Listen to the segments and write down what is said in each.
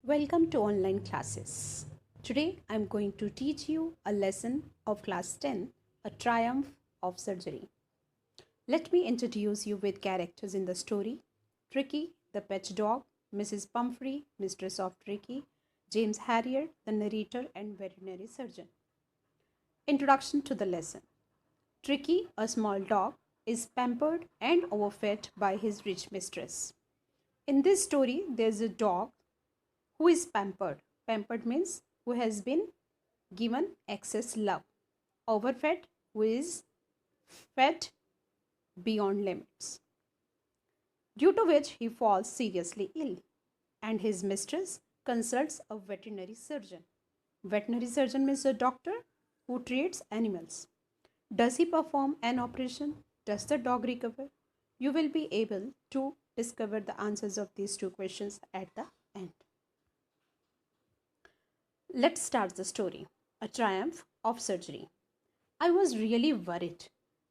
Welcome to online classes. Today I am going to teach you a lesson of class 10, A Triumph of Surgery. Let me introduce you with characters in the story. Tricky, the pet dog, Mrs. Pumphrey, mistress of Tricky, James Harrier, the narrator and veterinary surgeon. Introduction to the lesson. Tricky, a small dog, is pampered and overfed by his rich mistress. In this story, there's a dog who is pampered. Pampered means who has been given excess love. Overfed, who is fed beyond limits, due to which he falls seriously ill, and his mistress consults a veterinary surgeon. Veterinary surgeon means a doctor who treats animals. Does he perform an operation? Does the dog recover? You will be able to discover the answers of these two questions at the end. Let's start the story. A Triumph of Surgery. I was really worried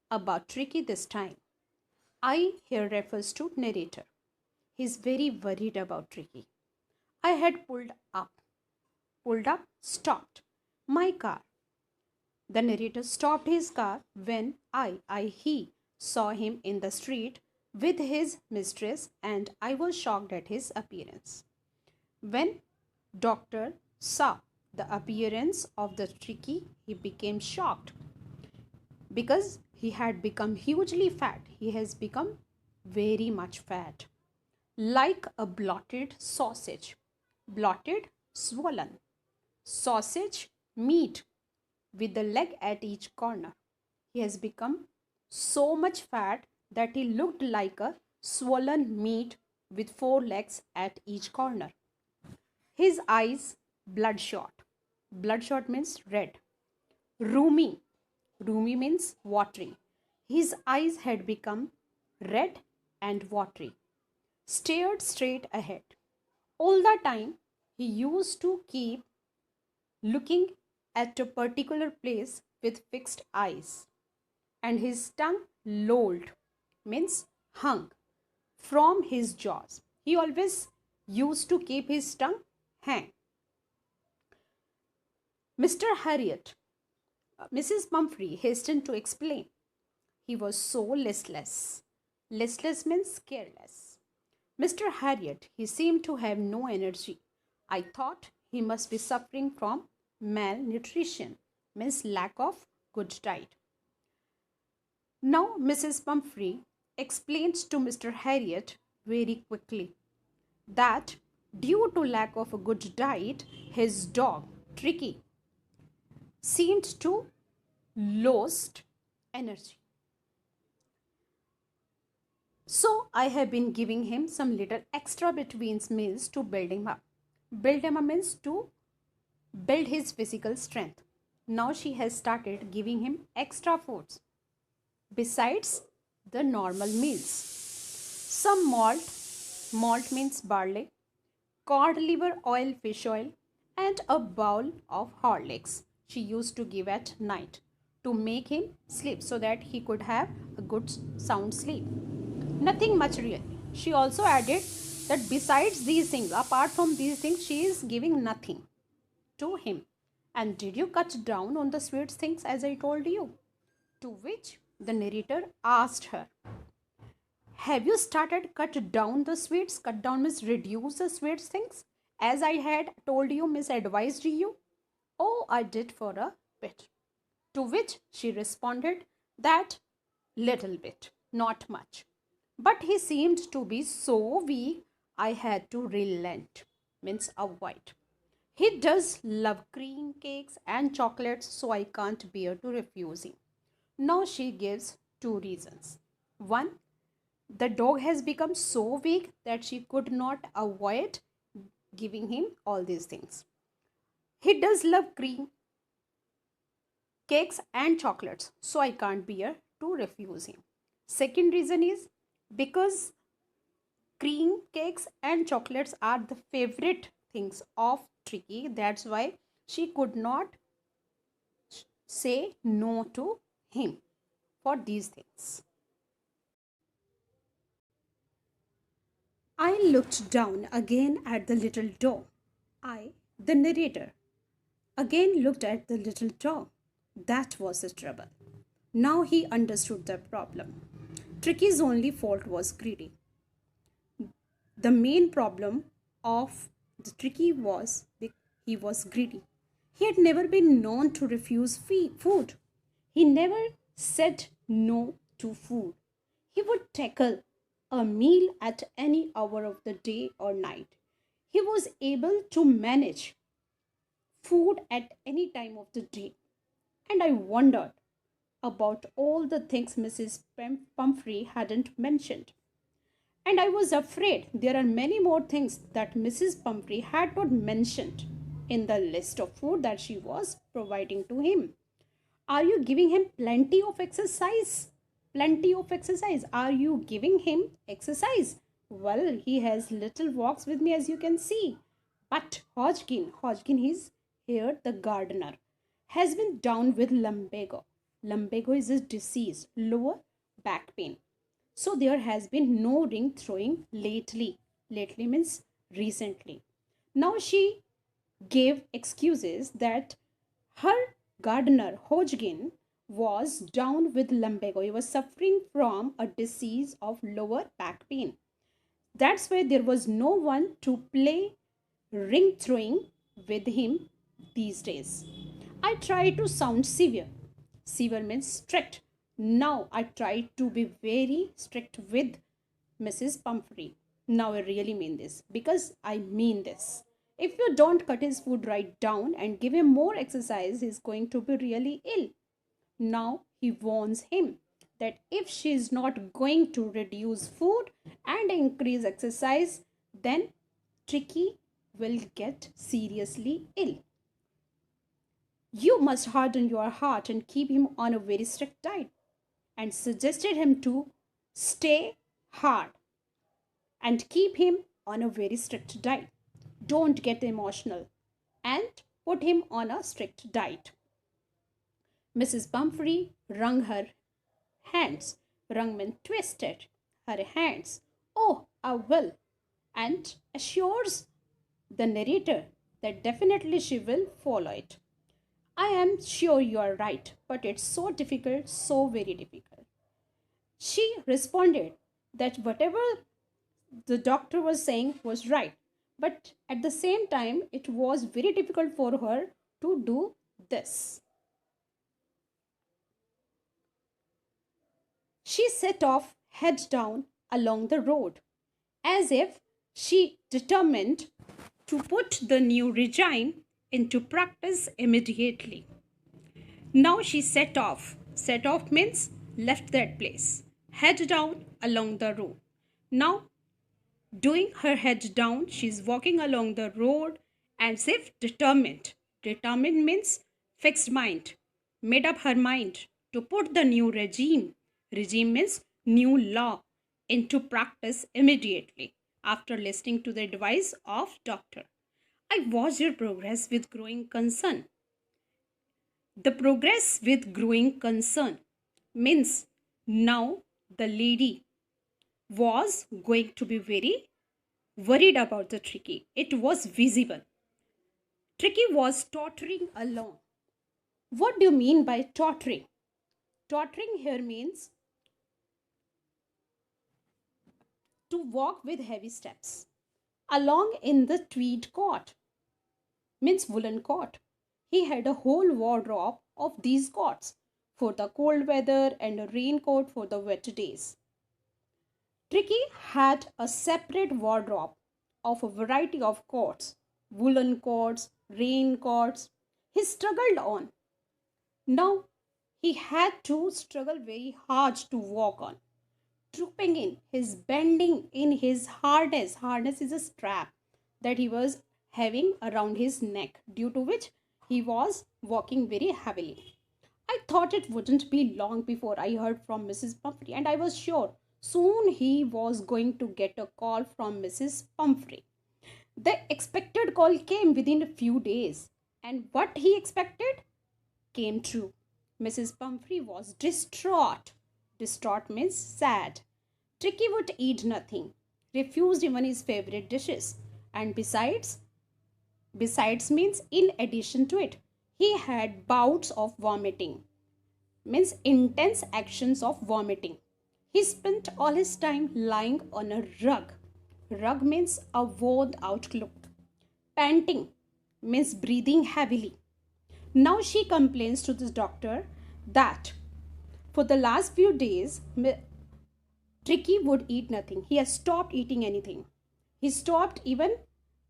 about Tricky this time. I here refers to narrator. He's very worried about Tricky. I had pulled up, stopped my car. The narrator stopped his car when he saw him in the street with his mistress, and I was shocked at his appearance. When doctor saw the appearance of the Tricky, he became shocked because he had become hugely fat. He has become very much fat, like a blotted sausage. Blotted, swollen. Sausage, meat with the leg at each corner. He has become so much fat that he looked like a swollen meat with 4 legs at each corner. His eyes bloodshot. Bloodshot means red. Roomy. Roomy means watery. His eyes had become red and watery. Stared straight ahead. All the time, he used to keep looking at a particular place with fixed eyes. And his tongue lolled, means hung, from his jaws. He always used to keep his tongue hang. Mrs. Pumphrey hastened to explain. He was so listless. Listless means careless. Mr. Harriet, he seemed to have no energy. I thought he must be suffering from malnutrition, means lack of good diet. Now, Mrs. Pumphrey explained to Mr. Harriet very quickly that due to lack of a good diet, his dog, Tricky, seemed to lost energy. So I have been giving him some little extra between meals to build him up. Build him up means to build his physical strength. Now she has started giving him extra foods besides the normal meals. Some malt means barley, cod liver oil, fish oil, and a bowl of Horlicks she used to give at night to make him sleep so that he could have a good sound sleep. Nothing much really. She also added that besides these things, apart from these things, she is giving nothing to him. And did you cut down on the sweet things as I told you? To which the narrator asked her, have you started cut down the sweets? Cut down means reduce the sweet things as I had told you, misadvised you. Oh, I did for a bit. To which she responded that little bit, not much. But he seemed to be so weak, I had to relent, means avoid. He does love cream cakes and chocolates, so I can't bear to refuse him. Now she gives 2 reasons. One, the dog has become so weak that she could not avoid giving him all these things. He does love cream cakes and chocolates, so I can't bear to refuse him. Second reason is because cream cakes and chocolates are the favorite things of Tricky. That's why she could not say no to him for these things. I looked down again at the little door. I, the narrator, again looked at the little dog. That was the trouble. Now he understood the problem. Tricky's only fault was greedy. The main problem of the Tricky was he was greedy. He had never been known to refuse food. He never said no to food. He would tackle a meal at any hour of the day or night. He was able to manage food at any time of the day. And I wondered about all the things Mrs. Pumphrey hadn't mentioned. And I was afraid there are many more things that Mrs. Pumphrey had not mentioned in the list of food that she was providing to him. Are you giving him plenty of exercise? Plenty of exercise. Are you giving him exercise? Well, he has little walks with me, as you can see. But Hodgkin is here, the gardener, has been down with lumbago. Lumbago is a disease, lower back pain. So there has been no ring throwing lately. Lately means recently. Now she gave excuses that her gardener Hodgkin was down with lumbago. He was suffering from a disease of lower back pain. That's why there was no one to play ring throwing with him these days. I try to sound severe. Severe means strict. Now I try to be very strict with Mrs. Pumphrey. Now I really mean this because I mean this. If you don't cut his food right down and give him more exercise, he's going to be really ill. Now he warns him that if she is not going to reduce food and increase exercise, then Tricky will get seriously ill. You must harden your heart and keep him on a very strict diet, and suggested him to stay hard and keep him on a very strict diet. Don't get emotional and put him on a strict diet. Mrs. Pumphrey wrung her hands. Wrung meant twisted her hands. Oh, I will. And assures the narrator that definitely she will follow it. I am sure you are right, but it's so difficult, so very difficult. She responded that whatever the doctor was saying was right, but at the same time, it was very difficult for her to do this. She set off head down along the road as if she determined to put the new regime into practice immediately. Now she set off. Set off means left that place. Head down along the road. Now, doing her head down, she's walking along the road as if determined. Determined means fixed mind. Made up her mind to put the new regime. Regime means new law into practice immediately after listening to the advice of doctor. I watched your progress with growing concern. The progress with growing concern means now the lady was going to be very worried about the Tricky. It was visible. Tricky was tottering along. What do you mean by tottering? Tottering here means to walk with heavy steps. Along in the tweed coat means woolen coat. He had a whole wardrobe of these coats for the cold weather and a raincoat for the wet days. Tricky had a separate wardrobe of a variety of coats, woolen coats, raincoats. He struggled on. Now he had to struggle very hard to walk on. Trooping in, his bending in his harness. Harness is a strap that he was having around his neck, due to which he was walking very heavily. I thought it wouldn't be long before I heard from Mrs. Pumphrey, and I was sure soon he was going to get a call from Mrs. Pumphrey. The expected call came within a few days, and what he expected came true. Mrs. Pumphrey was distraught. Distraught means sad. Tricky would eat nothing, refused even his favorite dishes, and besides, Besides means in addition to it, he had bouts of vomiting, means intense actions of vomiting. He spent all his time lying on a rug. Rug means a worn out cloth. Panting means breathing heavily. Now she complains to the doctor that for the last few days, Tricky would eat nothing. He has stopped eating anything. He stopped even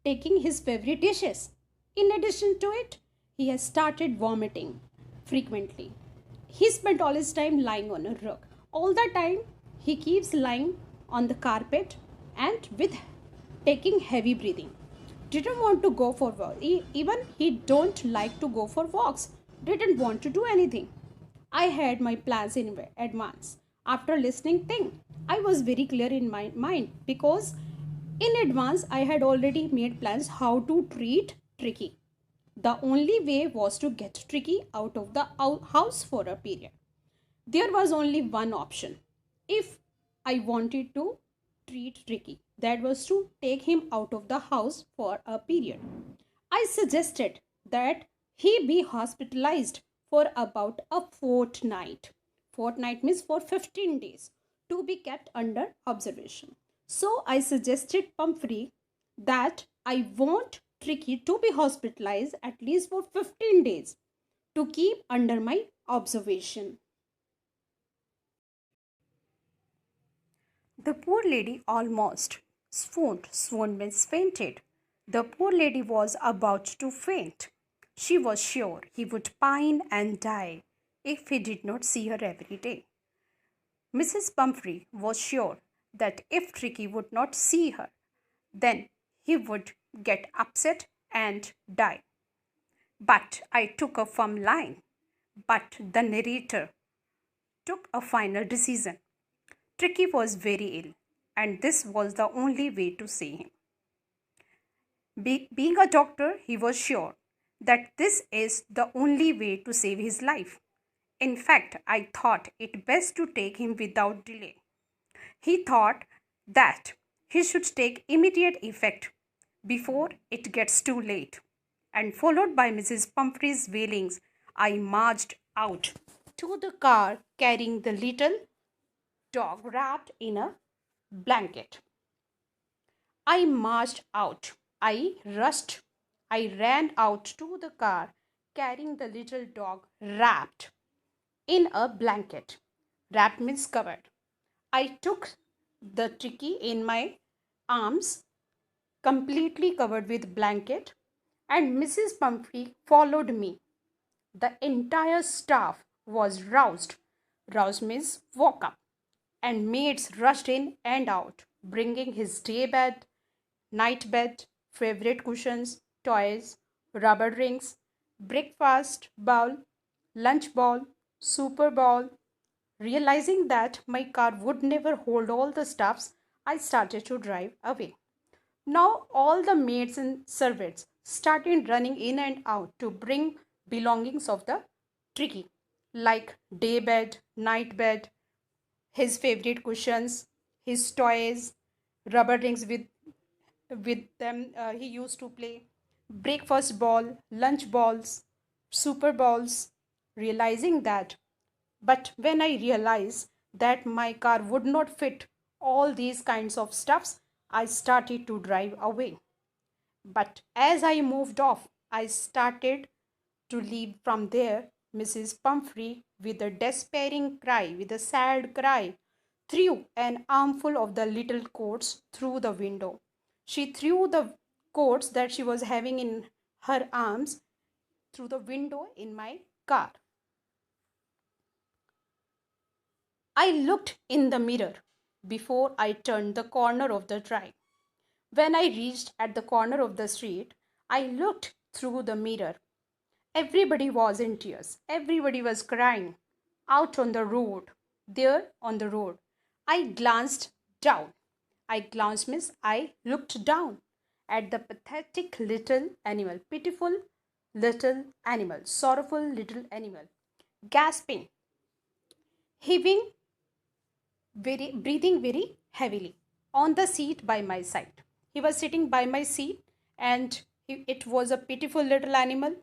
taking his favorite dishes. In addition to it, he has started vomiting frequently. He spent all his time lying on a rug. All the time, he keeps lying on the carpet and with taking heavy breathing. Didn't want to go for walks. Even he don't like to go for walks. Didn't want to do anything. I had my plans in advance. After listening thing, I was very clear in my mind because in advance I had already made plans how to treat Tricky. The only way was to get Tricky out of the house for a period. There was only one option. If I wanted to treat Tricky, that was to take him out of the house for a period. I suggested that he be hospitalized for about a fortnight. Fortnight means for 15 days to be kept under observation. So I suggested Pumphrey that I want Tricky to be hospitalized at least for 15 days to keep under my observation. The poor lady almost swooned. Swooned means fainted. The poor lady was about to faint. She was sure he would pine and die if he did not see her every day. Mrs. Pumphrey was sure that if Tricky would not see her, then he would get upset and die. But I took a firm line. But the narrator took a final decision. Tricky was very ill, and this was the only way to see him. Being a doctor, he was sure that this is the only way to save his life. In fact, I thought it best to take him without delay. He thought that he should take immediate effect before it gets too late. And followed by Mrs. Pumphrey's wailings, I marched out to the car carrying the little dog wrapped in a blanket. I marched out. I rushed. I ran out to the car carrying the little dog wrapped in a blanket. Wrapped means covered. I took the Tricky in my arms, completely covered with blanket, and Mrs. Pumphrey followed me. The entire staff was roused. Roused means woke up, and maids rushed in and out, bringing his day bed, night bed, favorite cushions, toys, rubber rings, breakfast bowl, lunch bowl, super bowl. Realizing that my car would never hold all the stuffs, I started to drive away. Now all the maids and servants started running in and out to bring belongings of the Tricky, like day bed, night bed, his favorite cushions, his toys, rubber rings with them he used to play, breakfast ball, lunch balls, super balls. Realizing that, but when I realized that my car would not fit all these kinds of stuffs, I started to drive away. But as I moved off, I started to leave from there. Mrs. Pumphrey, with a despairing cry, with a sad cry, threw an armful of the little coats through the window. She threw the coats that she was having in her arms through the window in my car. I looked in the mirror before I turned the corner of the drive. When I reached at the corner of the street, I looked through the mirror. Everybody was in tears. Everybody was crying out on the road, there on the road. I glanced down. I glanced means I looked down at the pathetic little animal, pitiful little animal, sorrowful little animal, gasping, heaving, breathing very heavily on the seat by my side. He was sitting by my seat and It was a pitiful little animal.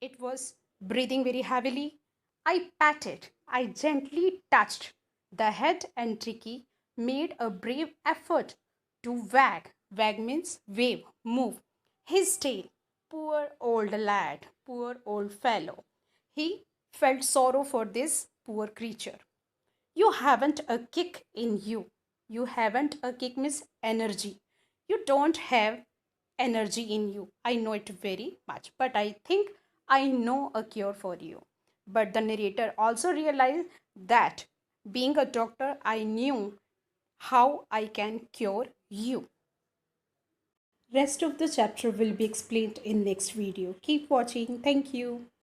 It was breathing very heavily. I patted, I gently touched the head, and Tricky made a brave effort to wag. Wag means wave, move his tail. Poor old lad, poor old fellow. He felt sorrow for this poor creature. You haven't a kick in you. You haven't a kick means energy. You don't have energy in you. I know it very much, but I think I know a cure for you. But the narrator also realized that being a doctor, I knew how I can cure you. Rest of the chapter will be explained in next video. Keep watching. Thank you.